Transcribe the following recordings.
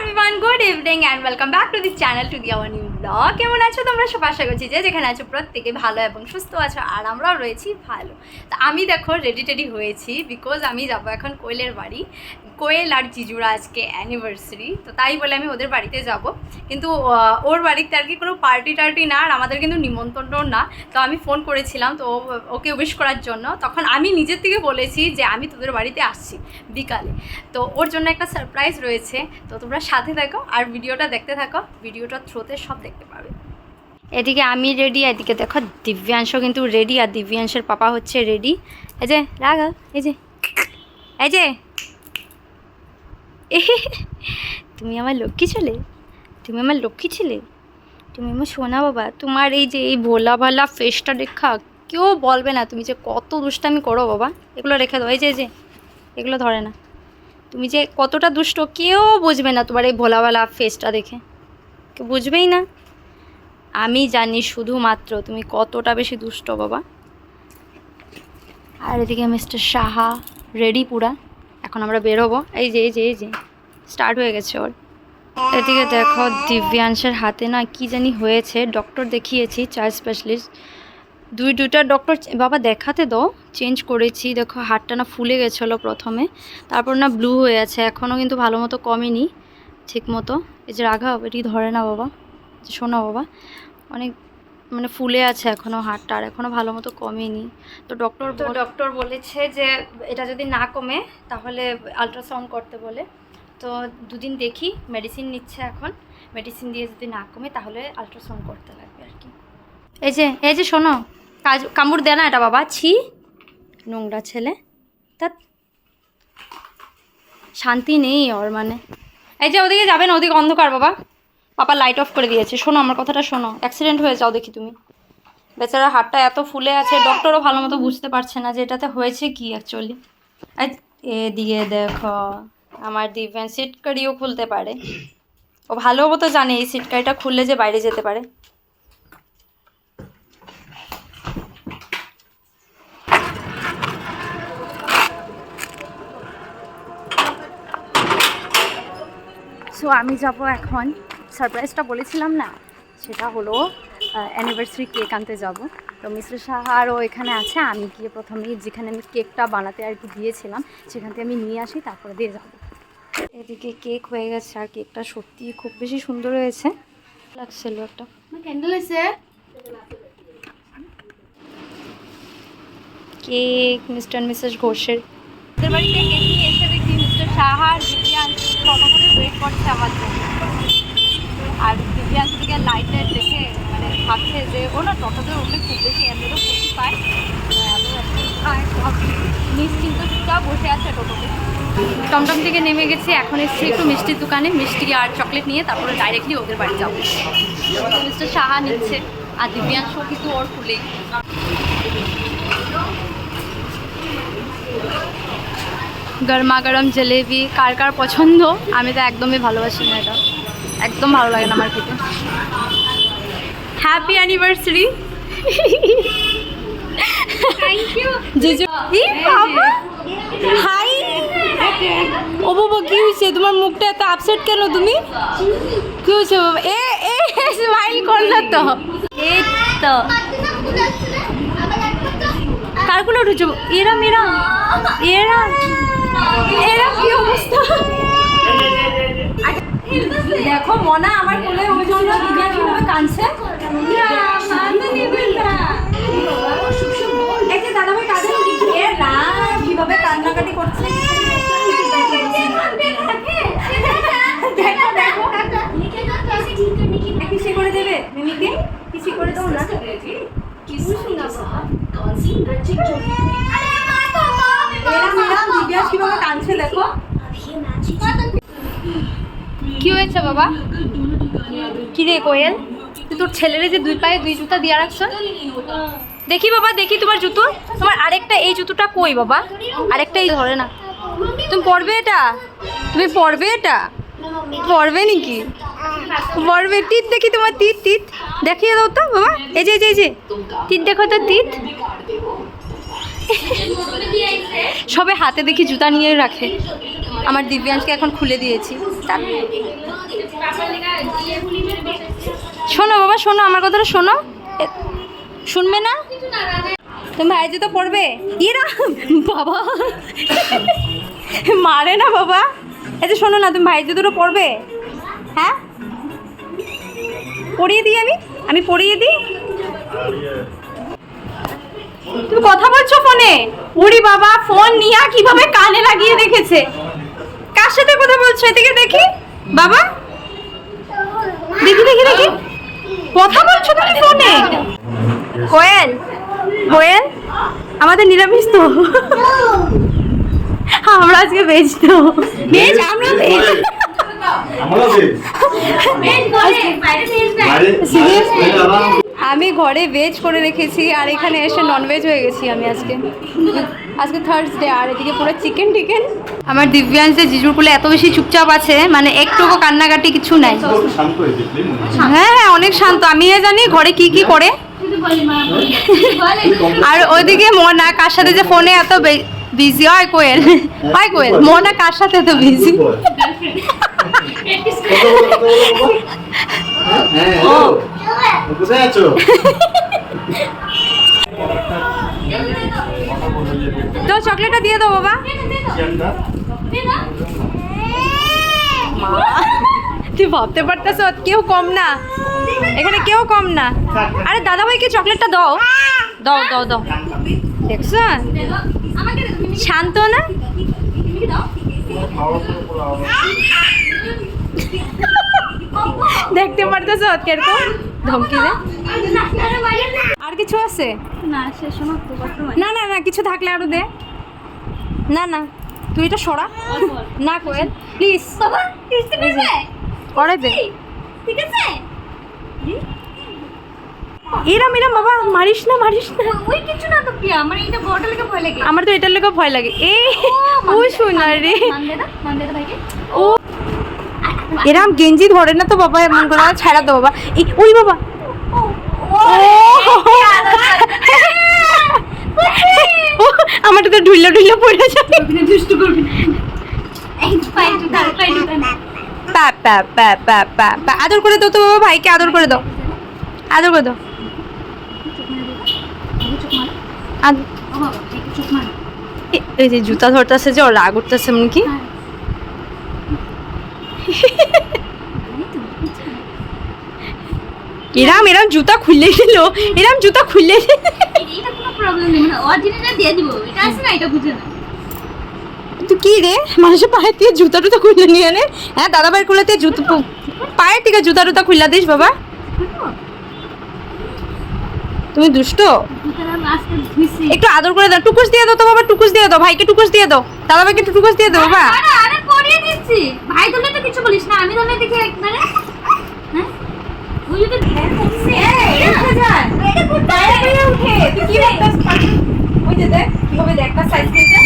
everyone, good evening and welcome back to this channel to the our new vlog. কেমন আছো তোমরা সব? আশা করছি যে যেখানে আছো প্রত্যেকে ভালো এবং সুস্থ আছো আর আমরাও রয়েছি ভালো। তো আমি দেখো রেডি হয়েছি বিকজ আমি যাব এখন কোয়েলের বাড়ি। কোয়েল আর জিজুর আজকে অ্যানিভার্সারি, তো তাই বলে আমি ওদের বাড়িতে যাব। কিন্তু ওর বাড়িতে আর কি কোনো পার্টি না, আর আমাদের কিন্তু নিমন্ত্রণও না। তো আমি ফোন করেছিলাম তো ওকে উইশ করার জন্য, তখন আমি নিজের থেকে বলেছি যে আমি তোদের বাড়িতে আসছি বিকালে। তো ওর জন্য একটা সারপ্রাইজ রয়েছে, তো তোমরা সাথে থাকো আর ভিডিওটা দেখতে থাকো, ভিডিওটা থ্রোতে সব দেখতে পাবে। এদিকে আমি রেডি, এদিকে দেখো দিব্যাংশ কিন্তু রেডি, আর দিব্যাংশের পাপা হচ্ছে রেডি। এই যে রাগা, এই যে তুমি আমার লক্ষ্মী ছেলে, তুমি আমার সোনা বাবা। তোমার এই যে এই ভোলা ভালা ফেসটা দেখা কেউ বলবে না তুমি যে কত দুষ্টামি করো বাবা। এগুলো রেখে দাও, এই যে এগুলো ধরে না। তুমি যে কতটা দুষ্ট কেউ বুঝবে না তোমার এই ভোলা ভালা ফেসটা দেখে, কেউ বুঝবেই না। আমি জানি শুধুমাত্র তুমি কতটা বেশি দুষ্ট বাবা। আর এদিকে মিস্টার সাহা রেডি পুরা, এখন আমরা বেরোবো। এই যে স্টার্ট হয়ে গেছে ওর। এদিকে দেখো দিব্যাংশের হাতে না কি জানি হয়েছে, ডক্টর দেখিয়েছি, চাইল্ড স্পেশালিস্ট দুইটা ডক্টর বাবা দেখাতে দাও, চেঞ্জ করেছি। দেখো হাতটা না ফুলে গেছিলো প্রথমে, তারপর না ব্লু হয়ে আছে, এখনও কিন্তু ভালো মতো কমেনি ঠিক মতো। এই যে রাঘব এটি ধরে না বাবা, শোনো বাবা, অনেক মানে ফুলে আছে এখনও হাতটা, আর এখনও ভালো মতো কমেনি। তো ডক্টর বলেছে যে এটা যদি না কমে তাহলে আলট্রাসাউন্ড করতে বলে। তো দুদিন দেখি, মেডিসিন নিচ্ছে এখন, মেডিসিন দিয়ে যদি না কমে তাহলে আলট্রাসাউন্ড করতে লাগবে আর কি। এই যে শোনো, কামড় দেয় না এটা বাবা, ছি নোংরা ছেলে, তা শান্তি নেই ওর মানে। এই যে ওদিকে যাবে না, ওদিকে অন্ধকার বাবা, পাপা লাইট অফ করে দিয়েছে। শোনো আমার কথাটা শোনো, অ্যাক্সিডেন্ট হয়ে যাও দেখি তুমি। বেচারা হাতটা এত ফুলে আছে, ডক্টরও ভালো মতো বুঝতে পারছে না যে এটাতে হয়েছে কি অ্যাকচুয়ালি। এদিকে দেখো আমার দিব্যান সিটকারিও খুলতে পারে, ও ভালো মতো জানে এই সিটকারিটা খুললে যে বাইরে যেতে পারে। সো আমি যাব এখন, সারপ্রাইজটা বলেছিলাম না, সেটা হলো অ্যানিভার্সারি কেক আনতে যাব। তো মিস্টার সাহারও এখানে আছে, আমি গিয়ে প্রথমেই যেখানে আমি কেকটা বানাতে আর কি দিয়েছিলাম সেখান থেকে আমি নিয়ে আসি, তারপরে দিয়ে যাব। এদিকে কেক হয়ে গেছে, আর কেকটা সত্যি খুব বেশি সুন্দর হয়েছে, লাগছিল একটা ক্যান্ডেল আছে। কেক মিস্টার আর মিসেস ঘোষের বাড়িতে কেক নিয়ে এসে দেখি মিস্টার সাহার দিব্যাংশ ফটো করে ওয়েট করছে আমার জন্য। আর দিব্যাংশ থেকে লাইটের দেখে মানে ভাবছে যে ও না টোটোতে উঠলে খুব বেশি এমনিও খুশি পায়, নিশ্চিন্ত চুপচাপ বসে আছে টোটোতে। টমটম থেকে নেমে গেছি, এখন এসেছি একটু মিষ্টির দোকানে, মিষ্টি আর চকলেট নিয়ে তারপরে ডাইরেক্টলি ওদের বাড়ি যাবো। মিস্টার সাহা নিচ্ছে, আর দিব্যাংশ কিন্তু ওর ফুলেই। গরমা গরম জলেবি কার কার পছন্দ, আমি তো একদমই ভালোবাসি না, এটা একদম ভালো লাগে না আমার খেতে। Happy anniversary. থ্যাংক ইউ জিজু। বাবা হাই, ও বাবা কি হয়েছে তোমার, মুখটা এত আপসেট কেন তুমি, কি হয়েছে বাবা? এ স্মাইল করলো তো, এই তো কারগুলো উঠেছে, এরা কি অবস্থা। দেখো মনা আমার কোলে ওই জন্য কিভাবে কাঁদছে। এই যে দাদাভাই কাঁদে, কিভাবে কান্নাকাটি করছে। কিসে করে দেবে মিমিকে, কিসে করে দাও না। কিভাবে কাঁদছে দেখো। কি হয়েছে বাবা? কি রে কোয়েল, তুই তোর ছেলেরে যে দুই পায়ে দুই জুতা দিয়ে রাখছ, দেখি বাবা দেখি তোমার জুতো, তোমার আরেকটা এই জুতোটা কই বাবা, আরেকটা এই ধরে না। তুমি পরবে এটা, তুমি পরবে এটা, পরবে নাকি পরবে? টিট দেখি তোমার, টিট দেখিয়ে দাও তো বাবা। এই যে টিট দেখো তো, টিট সবে হাতে দেখি জুতা নিয়ে রাখে। আমার দিব্যাংশকে এখন খুলে দিয়েছি। শোনো বাবা, শোনো আমার কথাটা শোনো। শুনবে না? তুমি ভাইজি তো পড়বে। ইরা বাবা মারে না বাবা। এই যে শোনো না, তুমি ভাইজি দুটো পড়বে? হ্যাঁ, পড়িয়ে দিই আমি পড়িয়ে দিই। তুমি কথা বলছো ফোনে? উড়ি বাবা, ফোন নিয়ে কিভাবে কানে লাগিয়ে রেখেছে। কার সাথে কথা বলছো? এদিকে দেখি বাবা, দেখি দেখি দেখি, কথা বলছো তুমি ফোনে? কোয়েল, কোয়েল আমাদের নিরামিষ তো, আমরা আজকে ভেজ তো। ভেজ, আমরা ভেজ। আমি ঘরে ভেজ করে রেখেছি আর এখানে এসে ননভেজ হয়ে গেছি আমি আজকে থার্সডে। আর এদিকে পুরো চিকেন টিকেন। আমার দিব্যাংশ যে জিজুর কোলে এত বেশি চুপচাপ আছে, মানে একটুকু কান্নাকাটি কিছু নাই। হ্যাঁ হ্যাঁ, অনেক শান্ত। আমি জানি ঘরে কি কি করে। আর ওইদিকে মনা কার সাথে যে ফোনে এত বিজি হয়। কোয়েল, হয় কোয়েল, মনা কার সাথে এত বিজি? তো চকলেটটা দিয়ে দাও বাবা। তুই ভাবতে পারতেছ কেউ কম না, এখানে কেউ কম না। আরে দাদা ভাইকে চকলেটটা দাও দাও দাও দাও। দেখছো শান্ত না? দেখতে পারতেছ কিরকম ধমকি দে। আর কিছু আছে? না শেষ না না না, কিছু থাকলে আরো দে। না না, তুই এটা সরা না কোয়েল প্লিজ। করে দে, ঠিক আছে? এরম এরম বাবা, মারিস না মারিস না। ওই কিছু না তো প্রিয়া, আমার এটা বড়টা লেগে ভয় লাগে। আমার তো এটার লেগে ভয় লাগে। এই ও শোনা রে, মান দে ভাইকে। ও এরম গেঞ্জি ধরে না তো বাবা, এমন করে ছাড়া দো বাবা। ওই বাবা, আমারটা তো ঢুইলা ঢুইলা পড়ে যাবে। দুষ্টু করবি না। আদর করে দাও তো বাবা, ভাইকে আদর করে দাও, আদর করে দাও। এই যে জুতা ধরতেছে যে, ওর রাগ উঠতেছে এমন কি। এরাম এরাম জুতা খুললে দিল, এরাম জুতা খুললে দিল। এটা কোনো প্রবলেম নেই, মানে অরিজিনালটা দিয়ে দিব। এটা আছে না, এটা বুঝে না। তুই কি রে, মানুষের পায়ের থেকে জুতা টুতা খুলে নিয়ে নে। হ্যাঁ, দাদা ভাইয়ের কোলেতে জুতো, পায়ের থেকে জুতা টুতা খুলে দিস বাবা। তুমি দুষ্ট। একটু আদর করে দাও, টুকুস দিয়ে দাও তো বাবা, টুকুস দিয়ে দাও ভাইকে, টুকুস দিয়ে দাও দাদা ভাইকে, একটু টুকুস দিয়ে দাও বাবা। আরে পরিয়ে দিচ্ছি ভাই, ধরলে তো কিছু বলিস না, আমি ধরলে দেখি একবারে। হ্যাঁ ওই যদি ধ্যান করছিস দেখা যায়, এটা খুব দাঁড়া করে উঠে। তুই কি দেখতাস? ওই যে দেখ কিভাবে দেখতা সাইজ কিনতে।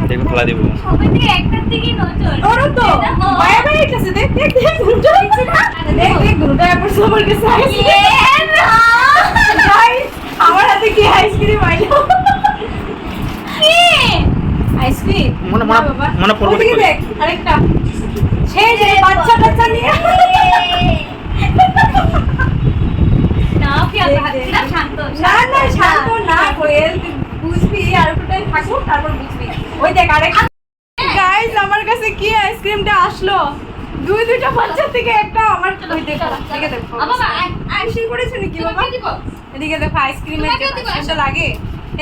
দেখো খোলা দিব সবাই থেকে একটার দিকেই নজর। ওরও তো মায়া ভাই এসেছে, দেখ দেখ দেখ গুরুটা দিচ্ছি না, দেখ দেখ গুরুটা আবার সবার কাছে আইছে। গাইস আমার হাতে কি আইসক্রিম আইলো? কি আইসক্রিম? মনে পড়বে দেখি, দেখ আরেকটা সেই যে বাচ্চা বাচ্চা নিয়ে। না পিয়া ভাবছিলা শান্ত। না না শান্ত না কোয়েল, তুই বুঝবি আর একটুটাই থাকো তারপর বুঝবি। ওই দেখ আরেকটা। গাইস আমার কাছে কি আইসক্রিমটা আসলো, দুইটা বাচ্চা থেকে একটা আমার। ওই দেখো এদিকে দেখো, বাবা আইসক্রিম করেছো নাকি বাবা? এদিকে দেখো আইসক্রিমের জন্য লাগে।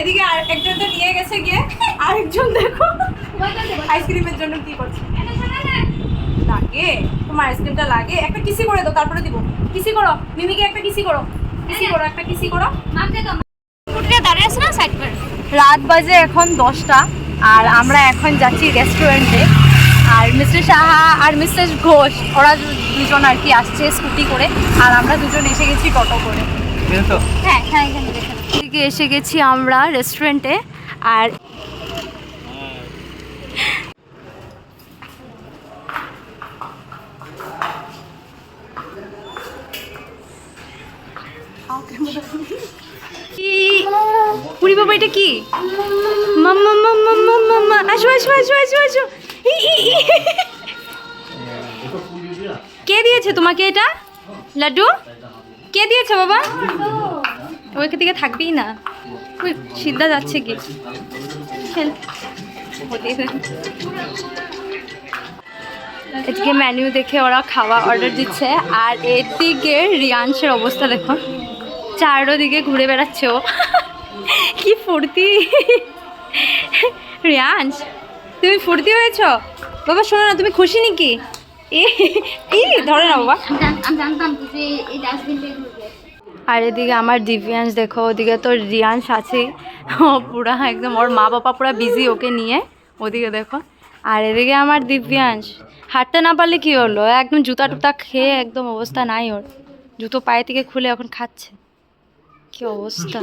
এদিকে আর একজন তো নিয়ে গেছে গিয়ে, আরেকজন দেখো আইসক্রিমের জন্য কি করছে। লাগে তোমার আইসক্রিমটা লাগে, একটা কিসি করে দাও তারপরে দিব। কিসি করো মিমিকে, একটা কিসি করো, কিসি করো, একটা কিসি করো। দাঁড়িয়ে আছে না সাইড করে। রাত বাজে এখন 10টা আর আমরা এখন যাচ্ছি রেস্টুরেন্টে। আর মিস্টার সাহা আর মিস্টার ঘোষ ওরা দুজন আর কি আসছে স্কুটি করে, আর আমরা দুজন এসে গেছি টোটো করে। হ্যাঁ হ্যাঁ, এখানে দেখেন এদিকে এসে গেছি আমরা রেস্টুরেন্টে। আর পুরি বাবা এটা কি? মাম্মা মাম্মা মাম্মা মা আসো আসো আসো আসো আসো কে দিয়েছে তোমাকে এটা লাড্ডু কে দিয়েছে বাবা ওইখান থেকে থাকবেই না ওই সিদ্ধা যাচ্ছে কি এদিকে মেনু দেখে ওরা খাওয়া অর্ডার দিচ্ছে আর এদিকে রিয়াংশের অবস্থা দেখো চারোদিকে ঘুরে বেড়াচ্ছে ও কি ফুর্তি রিয়াংশ তুমি ফুর্তি হয়েছ বাবা শোনো না তুমি খুশি নাকি এই ধরে না বাবা আর এদিকে আমার দিব্যাংশ দেখো ওদিকে তো রিয়াংশ আছে ও পুরা একদম ওর মা বাবা পুরা বিজি ওকে নিয়ে ওদিকে দেখো আর এদিকে আমার দিব্যাংশ হাঁটতে না পারলে কি হলো একদম জুতা টুতা খেয়ে একদম অবস্থা নাই ওর জুতো পায়ে থেকে খুলে এখন খাচ্ছে কি অবস্থা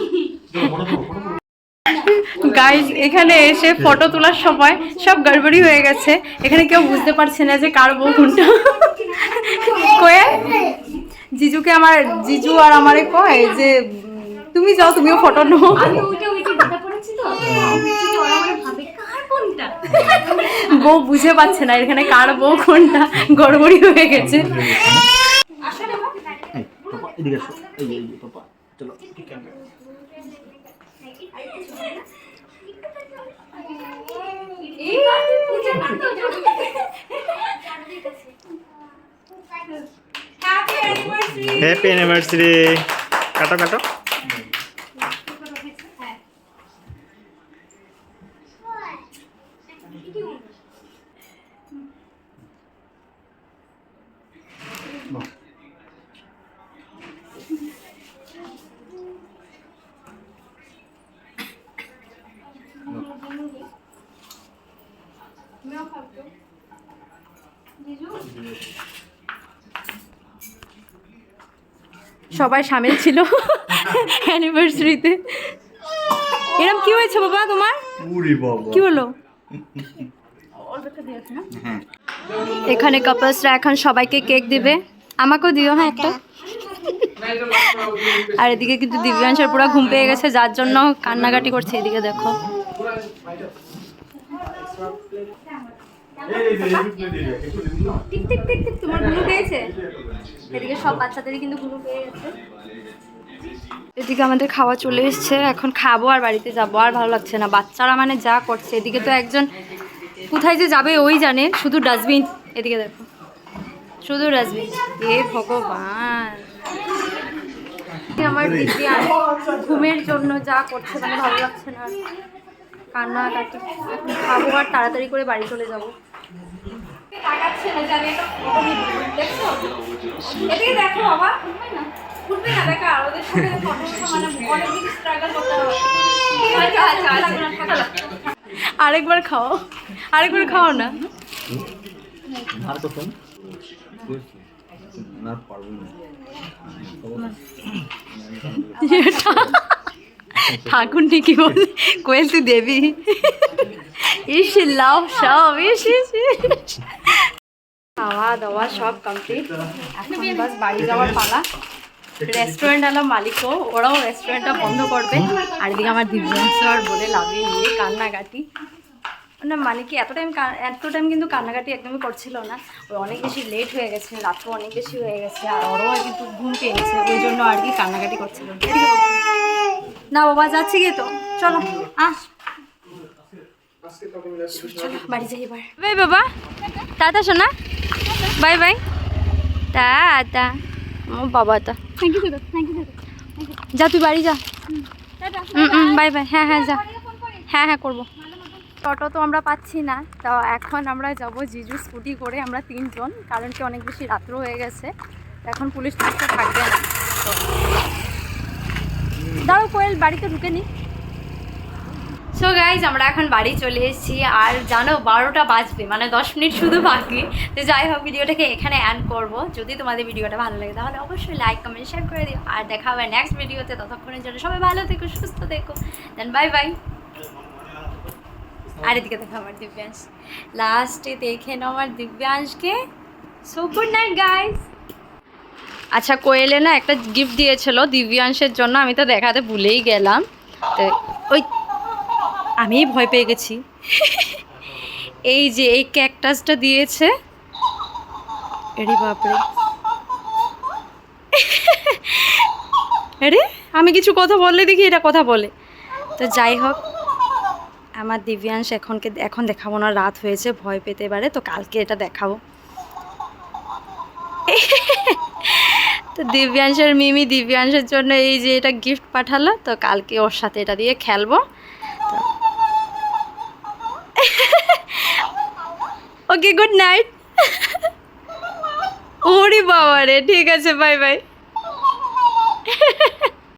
গাইজ এখানে এসে ফটো তোলার সময় সব গড়বড়ি হয়ে গেছে এখানে কেউ বুঝতে পারছে না যে কার বউ কোনটা কয়ে জিজুকে আমার জিজু আর আমারে কয় যে তুমি যাও তুমিও ফটো নাও বউ বুঝে পাচ্ছে না এখানে কার বউ কোনটা গড়বড়ি হয়ে গেছে হ্যাপি অ্যানিভার্সারি কাটো কাটো সবাই সামিল ছিল অ্যানিভার্সারিতে এরকম কি হয়েছে বাবা তোমার কি হলো এখানে কাপলসরা এখন সবাইকে কেক দিবে আমাকেও দিও হ্যাঁ একটা আর এদিকে কিন্তু দিব্যাংশের পুরো ঘুম পেয়ে গেছে যার জন্য কান্নাকাটি করছে এদিকে দেখো টিক টিক টিক টিক তোমার ঘুম পেয়েছে এদিকে সব বাচ্চাদেরই কিন্তু ঘুম পেয়ে গেছে এদিকে আমাদের খাওয়া চলে এসছে এখন খাবো আর বাড়িতে যাবো আর ভালো লাগছে না বাচ্চারা মানে যা করছে এদিকে তো একজন কোথায় যে যাবে ওই জানে শুধু ডাস্টবিন এদিকে দেখো শুধু ডাস্টবিন এ ভগবান আমার দিদি ঘুমের জন্য যা করছে মানে ভালো লাগছে না কান্নাকাটি এখন খাবো আর তাড়াতাড়ি করে বাড়ি চলে যাবো দেখো বাবা উঠবে না দেখা আর ওদের সাথে অনেকদিন স্ট্রাগল করতে হবে আরেকবার খাও না ঠাকুর কি বলে কোয়েল তুই দেবী ইস লাভ সব ইস খাওয়া দাওয়া সব কমপ্লিট এখন বাস বাড়ি যাওয়ার পালা রেস্টুরেন্ট আলা মালিকও ওরাও রেস্টুরেন্টটা বন্ধ করবে আর এদিকে আমার দিব্যাংশ আর বলে লাভে নিয়ে কান্নাকাটি না মালিক এত টাইম কিন্তু কান্নাকাটি একদমই করছিল না ওই অনেক বেশি লেট হয়ে গেছে রাতও অনেক বেশি হয়ে গেছে আর ওরাও কিন্তু ঘুম পেয়েছে ওই জন্য আর কি কান্নাকাটি করছিল না বাবা যাচ্ছি গিয়ে তো চলো আস চলো বাড়ি যাই এবার বাই বাবা টাটা শোনা বাই বাই টাটা ও বাবা তা থ্যাংক ইউ যা তুই বাড়ি যা বাই বাই হ্যাঁ যা হ্যাঁ করবো টোটো তো আমরা পাচ্ছি না তো এখন আমরা যাব জিজু স্কুটি করে আমরা 3 জন কারণ কি অনেক বেশি রাত্র হয়ে গেছে এখন পুলিশ থাকতে থাকবে না তো দাঁড়াও কোয়েল বাড়িতে ঢুকে নি সো গাইজ আমরা এখন বাড়ি চলে এসেছি আর জানো 12টা বাজবে মানে 10 মিনিট শুধু বাকি তো যাই হোক ভিডিওটাকে এখানে এন্ড করব যদি তোমাদের ভিডিওটা ভালো লাগে তাহলে অবশ্যই লাইক কমেন্ট শেয়ার করে দিও আর দেখা হবে নেক্সট ভিডিওতে ততক্ষণের জন্য সবাই ভালো থেকো সুস্থ থেকো দেন বাই বাই আর এদিকে দেখো আমার দিব্যাংশ লাস্টে দেখে নাও আমার দিব্যাংশকে সো গুড নাইট গাইজ আচ্ছা কোয়েলে না একটা গিফট দিয়েছিল দিব্যাংশের জন্য আমি তো দেখাতে ভুলেই গেলাম তো ওই আমি ভয় পেয়ে গেছি এই যে এই ক্যাকটাসটা দিয়েছে। এরে বাপরে, আরে আমি কিছু কথা বললে দেখি এটা কথা বলে। তো যাই হোক, আমার দিব্যাংশ এখন দেখাবো না, রাত হয়েছে, ভয় পেতে পারে, তো কালকে এটা দেখাবো। তো দিব্যাংশের মিমি দিব্যাংশের জন্য এই যে এটা গিফট পাঠালো, তো কালকে ওর সাথে এটা দিয়ে খেলবো। ওকে, গুড নাইট। ওরে বাবা রে, ঠিক আছে, বাই বাই।